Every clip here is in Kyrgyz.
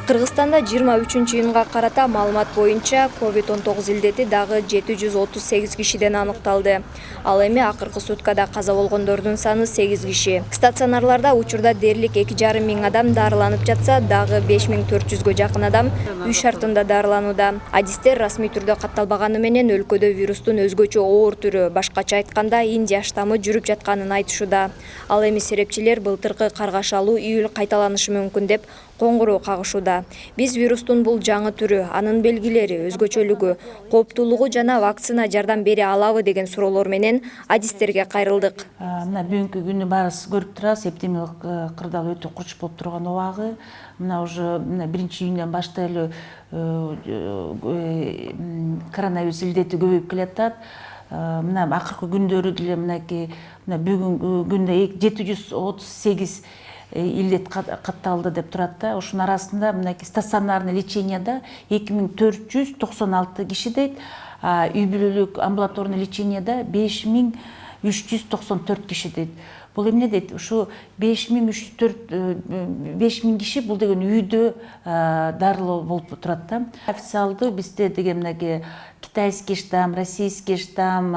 Кыргызстанда 23-июнга карата маалымат боюнча COVID-19 илдети дагы 738 кишиден аныкталды. Ал эми акыркы суткада каза болгондордун саны 8 киши. Стационарларда учурда дээрлик 2,5 миң адам дарыланып жатса, дагы 5400гө жакын адам үй шартында дарыланууда. Адистер расмий түрдө катталбаганы менен өлкөдө вирустун өзгөчө оор түрү, башкача айтканда Индия штаммы жүрүп жатканын айтышууда. Ал эми серепчилер былтыркы каргашалуу июль кайталанышы мүмкүн деп коңгуроо кагышууда. Биз вирустун бул жаңы түрү, анын белгилери, өзгөчөлүгү, кооптуулугу жана вакцина жардам бере алабы деген суроолор менен адистерге кайрылдык. Мына бүгүнкү күнү баарыбыз көрүп турабыз, эпидемиялык кырдаал өтө курч болуп турган убагы. Мына уже 1-июндан баштап эле коронавирус илдети көбөйүп келатат. Мына акыркы күндөрү деле мынакей бүгүнкү күндө 738 илдет катталды деп турат да. Ошунун арасында мынакей стационарный леченияда 2496 киши дейт, үй бүлөлүк амбулаторный леченияда 5394 киши дейт. Бул эмне дейт? Ушу 5000 киши бул деген үйдө дарылоо болуп турат да. Официалдуу бизде деген мынакей китайский штамм, российский штамм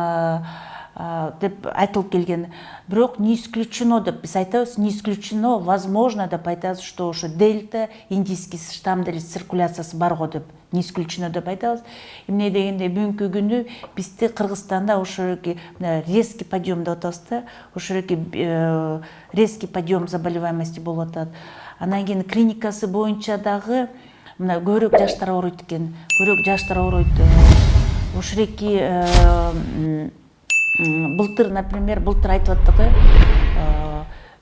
деп айтылып келген. Бирок не исключено деп биз айтабыз, не исключено, возможно деп айтабыз, что ошо дельта, индийский штамм деле циркуляциясы бар го деп, не исключено деп айтабыз. Эмне дегенде бүгүнкү күнү бизде Кыргызстанда ошо резкий подъем деп атабыз да, ошо резкий подъем заболеваемости болуп атат. Анан кийин клиникасы боюнча дагы мына көбүрөөк жаштар ооруйт экен, көбүрөөк жаштар ооруйт. Ошо былтыр, например, айтып аттыгы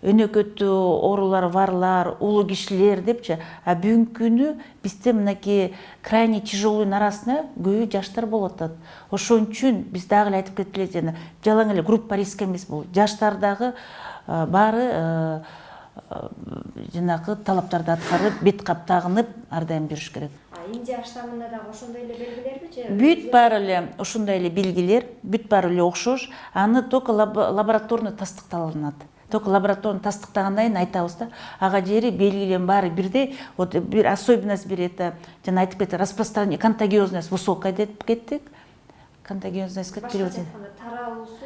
өнөкөттүү оорулар барлар, улуу кишилер депчи, бүгүнкү күнү бизде мынакей крайне тяжелыйнын арасына көбү жаштар болуп атат. Ошон үчүн биз дагы эле айтып кеткиле, жалаң эле группа риск эмес бул. Жаштар дагы баары жанагы талаптарды аткарып, бет кап тагынып, ар дайым жүрүш керек. Индия штаммында дагы ошондой эле белгилерби же? Бүт баары эле ошондой эле белгилер, бүт баары эле окшош. Аны только лабораторный тастыкталынат. Только лабораторный тастыктагандан кийин айтабыз да, ага жери белгилерин баары бирдей. Вот бир особенность бир жана айтып кетти, распространение, контагиозность высокая деп кеттик. Контагиозность как перевод? Таралуусу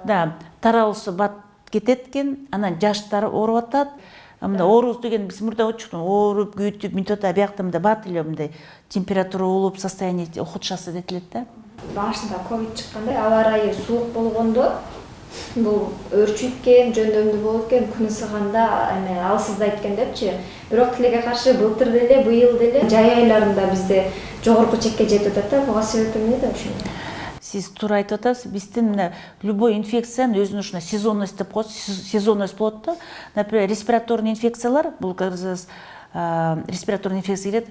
да, таралуусу бат кетет экен, анан жаштар ооруп атат. Мында оорус деген биз мурда очуктун, ооруп, күйүтүп, мүнөт биякта мында бат эле мындай температура болуп, состояние ухудшаться детилет да. Башында ковид чыкканда аба ырайы суук болгондо бул өөрчүйткөн, жөндөмдүү болот экен, күн ысыганда алсыздайт экен депчи. Бирок тилеге каршы былтыр деле, быйыл деле жай айларында бизде жогорку чекке жетип атат да. Буга себеп эмнеде ошондо? Сиз туура айтып атасыз. Биздин любой инфекциянын өзүнүн ушундай сезонность деп коет, сезонность болот да. Например, респираторный инфекциялар, бул респираторный инфекция келет,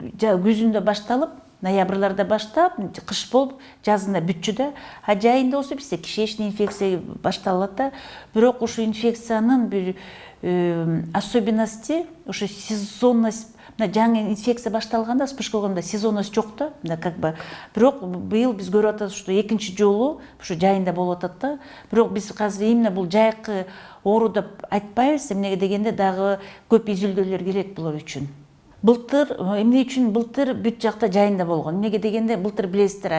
күзүндө башталып, ноябрларда баштап, кыш болуп, жазында бүтчү да. Жайында болсо бизде кишечный инфекция башталат да. Бирок ушу инфекциянын бир особенности, ушу сезонность, жаңы инфекция башталганда, вспышка болгондо сезонность жок да, как бы. Бирок быйыл биз көрүп атабыз, что экинчи жолу ушу жайында болуп атат да. Бирок биз азыр именно бул жайкы оору деп айтпайбыз, эмнеге дегенде дагы көп изилдөөлөр керек булар үчүн. Былтыр, эмне үчүн былтыр бүт жакта жайында болгон? Эмнеге дегенде былтыр билесиздер,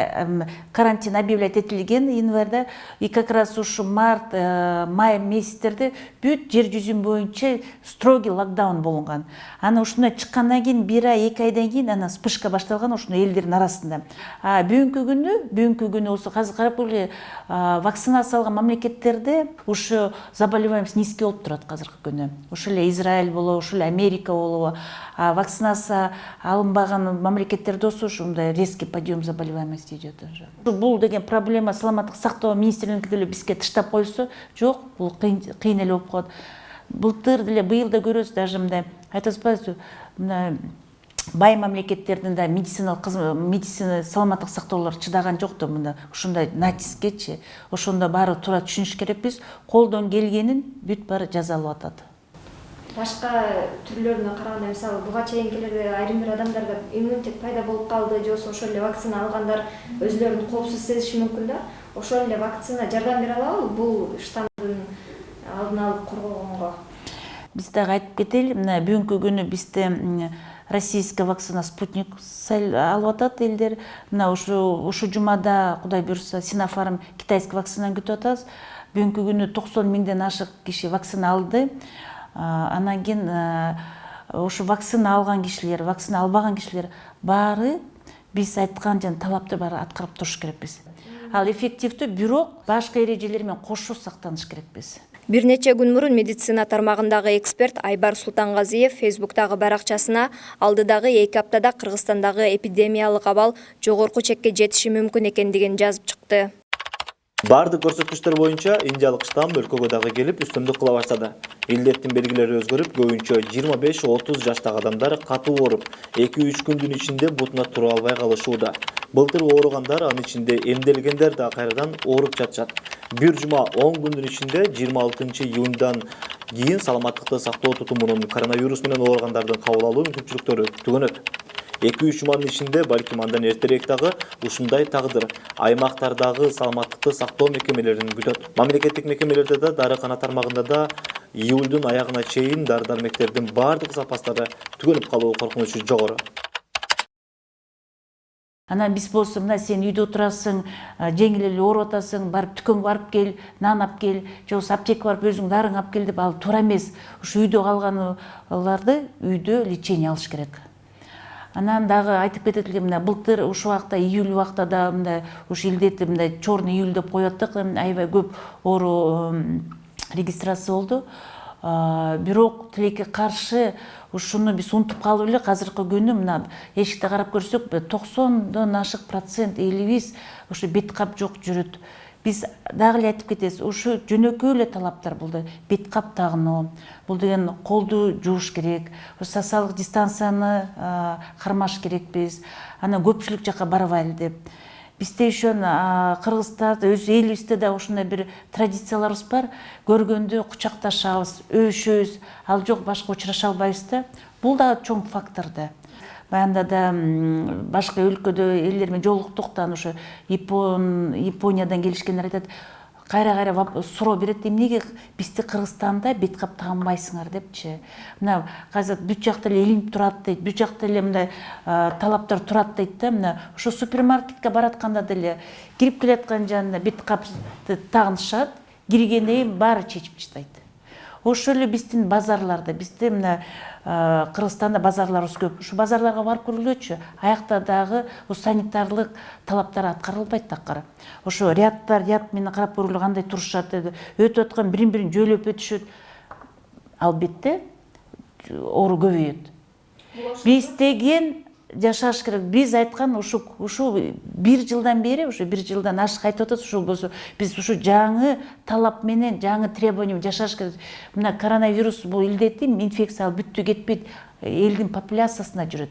карантин объявлять этилген январда, и как раз ушу март, май месяцтерде бүт жер жүзүн боюнча строгий локдаун болгон. Аны ушундай чыккандан кийин 1 ай, 2 айдан кийин анан вспышка башталган ушундай элдердин арасында. Бүгүнкү күнү осы казыр карап көргүлө, вакцинация алган мамлекеттерде ушу заболеваемость низкий болуп турат казыркы күнү. Ошол эле Израиль болобу, ошол эле Америка болобу. Вакцинация алынбаган мамлекеттерде ушундай резкий подъем заболеваемости идет. Бул деген проблема саламаттык сактоо министрлигиники деле бизге тыштап койсо, жок, бул кыйын эле болуп калат. Былтыр деле, быйыл да көрөсүз, даже мындай айтасызбы, бай мамлекеттердин да медицина саламаттык сактоолор чыдаган жок да, мында ушундай натискечи. Ошондо баары туура түшүнүш керекпиз. Колдон келгенин бүт баары жазалып атат. Башка түрлөрүнө караганда, мисалы, буга чейинкилерде айрым бир адамдарда иммунитет пайда болуп калды, же ошол эле вакцина алгандар өзлөрүн коопсуз сезиши мүмкүн да. Ошол эле вакцина жардам бере алабы бул штаммдын алдын алып коргогонго? Биз дагы айтып кетели, мына бүгүнкү күнү бизде российская вакцина «Спутник» алып атат элдер. Мына ушу жумада, Кудай буйрса, Sinopharm китайский вакцинаны күтүп атабыз. Бүгүнкү күнү 90 миңден ашык киши вакцина алды. Анан кийин ушу вакцина алган кишилер, вакцина албаган кишилер баары биз айткан жана талапты баары аткарып туруш керекпиз. Ал эффективдүү, бирок башка эрежелер менен кошо сактаныш керекпиз. Бир нече күн мурун медицина тармагындагы эксперт Айбар Султангазиев Фейсбуктагы баракчасына алдыдагы 2 аптада Кыргызстандагы эпидемиялык абал жогорку чекке жетиши мүмкүн экендигин жазып чыкты. Бардык көрсөткүчтөр боюнча индиялык штамм өлкөгө дагы келип үстөмдүк кыла баштады. Илдеттин белгилери өзгөрүп, көбүнчө 25-30 жаштагы адамдар катуу ооруп, 2-3 күндүн ичинде бутуна тура албай калышууда. Былтыр ооругандар, анын ичинде эмделгендер да кайрадан ооруп жатышат. Бир жума 10 күндүн ичинде 26-июндан кийин саламаттыкты сактоо тутумунун коронавирус менен ооругандардын кабыл алуу мүмкүнчүлүктөрү түгөнөт. 2-3 жуманын ичинде, балким андан эртерээк дагы ушундай тагдыр аймактардагы саламаттыкты сактоо мекемелерин күтөт. Мамлекеттик мекемелерде да, дарыкана тармагында да июлдун аягына чейин дары-дармектердин бардык запастары түгөнүп калуу коркунучу жогору. Анан биз болсо, мына сен үйдө отурасың, жеңил эле ооруп атасың, барып дүкөнгө барып кел, нан алып кел, же болбосо аптекага барып өзүң дарың алып кел деп, ал туура эмес. Ушу үйдө калганларды үйдө лечение алыш керек. Анан дагы айтып кетет элем, мына былтыр ушул убакта июль убакта да мындай ушу илдетти, мындай черный июль деп коюп аттык, аябай көп оору регистрация болду. Бирок тилекке каршы ушуну биз унутуп калып эле азыркы күнү мына эшикте карап көрсөк 90дон ашык процент элибиз ушу бет кап жок жүрөт. Биз дагы эле айтып кетебиз, ушу жөнөкөй эле талаптар бул бет кап тагынуу, бул деген колду жууш керек, социалдык дистанцияны кармаш керекпиз, анан көпчүлүк жака барбайлы деп. Бизде еще Кыргызстанда, өз элибизде да ушундай бир традицияларыбыз бар. Көргөндө кучакташабыз, өбүшөбүз, ал жок башка учураша албайбыз да. Бул да чоң фактор да. Баянда да башка өлкөдө элдер менен жолуктуктан ушу Япониядан келишкендер айтат, кайра суроо берет, эмнеге бизде Кыргызстанда бет кап тагынбайсыңар депчи. Мына казыр бүт жакта эле илинип турат дейт, бүт жакта эле мындай талаптар турат дейт да. Мына ушу супермаркетке баратканда деле кирип келаткан жанында бет капты тагынышат, киргенден кийин баары чечип таштайт. Ошол эле биздин базарларда, бизде мына Кыргызстанда базарларыбыз көп. Ушу базарларга барып көргүлөчү, аякта дагы санитарлык талаптар аткарылбайт такыр. Ошо ряд менен карап көргүлө кандай турушат, өтүп аткан бирин жөөлөп өтүшөт. Албетте оору көбөйөт. Биз деген жашаш керек. Биз айткан ушу бир жылдан бери, ушу бир жылдан ашык айтып атат, ушул болсо биз ушу жаңы талап менен, жаңы требование жашаш керек. Мына коронавирус бул илдети, инфекция бүттү кетпейт, элдин популяциясына жүрөт.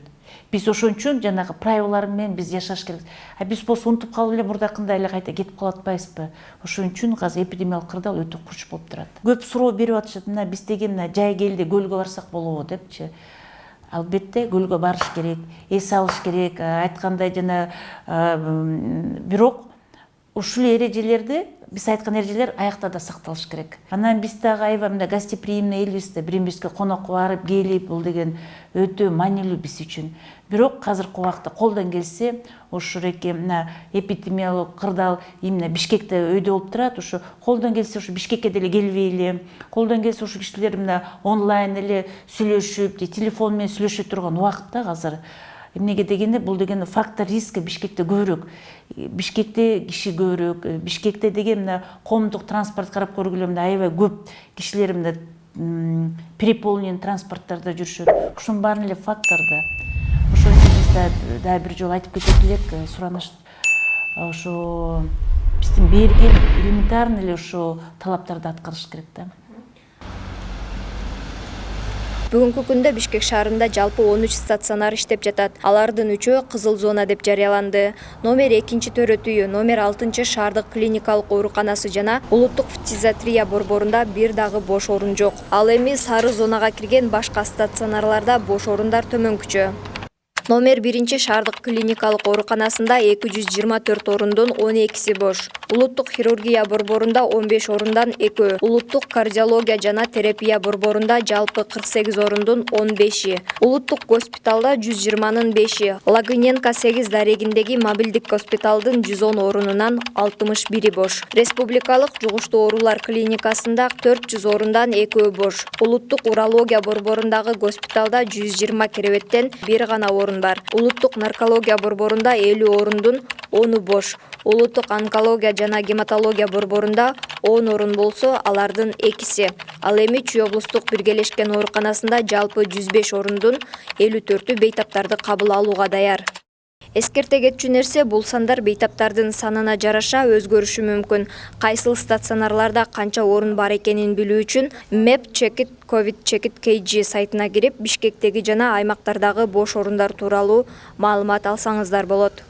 Биз ошон үчүн жанагы правилалар менен биз жашаш керек. Биз болсо унутуп калып эле мурдакындай эле кайта кетип калып атпайбызбы? Ошон үчүн азыр эпидемиялык кырдаал өтө курч болуп турат. Көп суроо берип атышат, мына биз деген жай келди, көлгө барсак болобу депчи. Албетте көлгө барыш керек, эс алыш керек, айткандай жана бирок ушул эрежелерди, биз айткан эрежелер аякта да сакталыш керек. Анан биз дагы аябай мындай гостеприимный элбизде, бири-бирибизге конокко барып келип, бул деген өтө маанилүү биз үчүн. Бирок азыркы убакта колдон келсе, ушуреке мына эпидемиялык кырдаал именно Бишкекте өйдө болуп турат, ушу колдон келсе ушу Бишкекке деле келбейли, колдон келсе ушу кишилер мына онлайн эле сүйлөшүп, телефон менен сүйлөшө турган убакытта азыр. Эмнеге дегенде, бул деген фактор риски Бишкекте көбүрөөк. Бишкекте киши көбүрөөк. Бишкекте деген мына коомдук транспорт карап көргүлө мына аябай көп кишилер мына переполнен транспорттарда жүрүшөт. Ушунун баарын эле фактор да. Ошон үчүн биз да бир жолу айтып кетет элек, сураныш ошо биздин берген элементарный эле ошо талаптарды аткарыш керек да. Бүгүнкү күндө Бишкек шаарында жалпы 13 стационар иштеп жатат. Алардын 3-өө кызыл зона деп жарыяланды. Номер 2 төрөтүйү, номер 6 шаардык клиникалык ооруканасы жана улуттук фтизиатрия борборунда бир дагы бош орун жок. Ал эми сары зонага кирген башка стационарларда бош орундар төмөнкүчө. Номер 1 шаардык клиникалык ооруканасында 224 орундун 12си бош. Улуттук хирургия борборунда 15 орундан 2, улуттук кардиология жана терапия борборунда жалпы 48 орундун 15и, улуттук госпиталда 120нын 5и, Лагуненко 8 дарегиндеги мобилдик госпиталдын 110 орунунан 61и бош. Республикалык жугуштуу оорулар клиникасында 400 орундан 2 бош. Улуттук урология борборундагы госпиталда 120 керебеттен 1 гана орун бар. Улуттук наркология борборунда 50 орундун 10 бош. Улуттук онкология жана гематология борборунда 10 орун болсо, алардын 2си. Ал эми Чүй облустук биргелешкен ооруканасында жалпы 105 орундун 54-ü бейтаптарды кабыл алууга даяр. Эскерте кетчү нерсе, бул сандар бейтаптардын санына жараша өзгөрүшү мүмкүн. Кайсыл стационарларда канча орун бар экенин билүү үчүн MEP Check It COVID Check It KG сайтына кирип, Бишкектеги жана аймактардагы бош орундар тууралуу маалымат алсаңыздар болот.